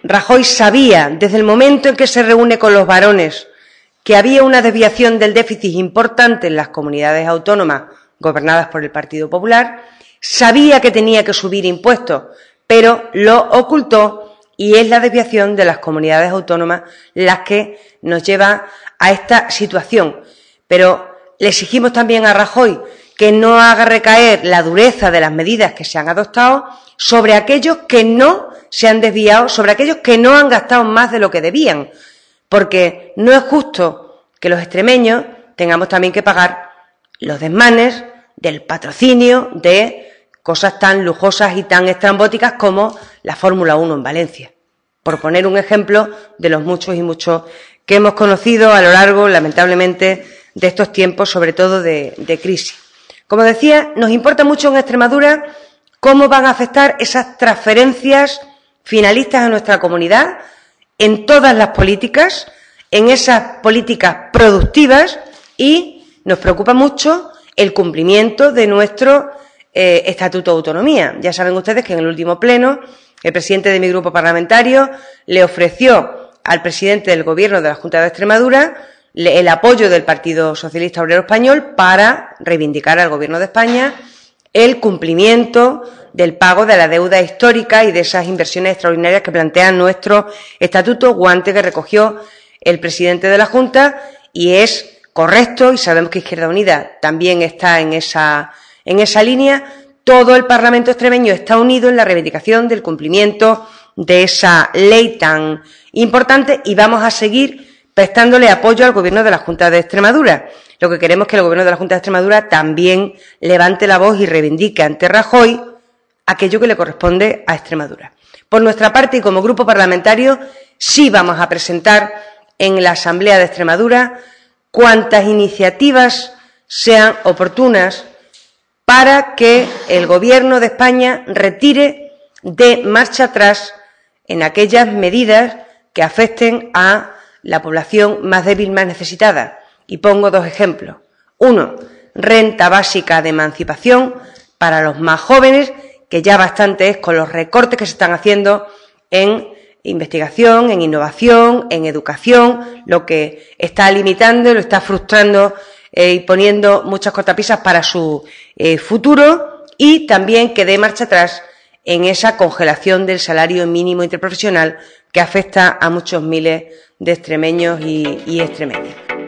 Rajoy sabía, desde el momento en que se reúne con los varones, que había una desviación del déficit importante en las comunidades autónomas gobernadas por el Partido Popular, sabía que tenía que subir impuestos, pero lo ocultó y es la desviación de las comunidades autónomas las que nos lleva a esta situación. Pero le exigimos también a Rajoy que no haga recaer la dureza de las medidas que se han adoptado sobre aquellos que no se han desviado, sobre aquellos que no han gastado más de lo que debían, porque no es justo que los extremeños tengamos también que pagar los desmanes del patrocinio de cosas tan lujosas y tan estrambóticas como la Fórmula 1 en Valencia, por poner un ejemplo de los muchos y muchos que hemos conocido a lo largo, lamentablemente, de estos tiempos, sobre todo de crisis. Como decía, nos importa mucho en Extremadura cómo van a afectar esas transferencias finalistas a nuestra comunidad en todas las políticas, en esas políticas productivas, y nos preocupa mucho el cumplimiento de nuestro Estatuto de Autonomía. Ya saben ustedes que en el último pleno el presidente de mi grupo parlamentario le ofreció al presidente del Gobierno de la Junta de Extremadura el apoyo del Partido Socialista Obrero Español para reivindicar al Gobierno de España el cumplimiento del pago de la deuda histórica y de esas inversiones extraordinarias que plantea nuestro estatuto, guante que recogió el presidente de la Junta, y es correcto, y sabemos que Izquierda Unida también está en esa línea. Todo el Parlamento extremeño está unido en la reivindicación del cumplimiento de esa ley tan importante y vamos a seguir prestándole apoyo al Gobierno de la Junta de Extremadura. Lo que queremos es que el Gobierno de la Junta de Extremadura también levante la voz y reivindique ante Rajoy aquello que le corresponde a Extremadura. Por nuestra parte, y como grupo parlamentario, sí vamos a presentar en la Asamblea de Extremadura cuantas iniciativas sean oportunas para que el Gobierno de España retire de marcha atrás en aquellas medidas que afecten a la población más débil, más necesitada. Y pongo dos ejemplos. Uno, renta básica de emancipación para los más jóvenes, que ya bastante es con los recortes que se están haciendo en investigación, en innovación, en educación, lo que está limitando y lo está frustrando y poniendo muchas cortapisas para su futuro, y también que dé marcha atrás en esa congelación del salario mínimo interprofesional que afecta a muchos miles de extremeños y extremeñas.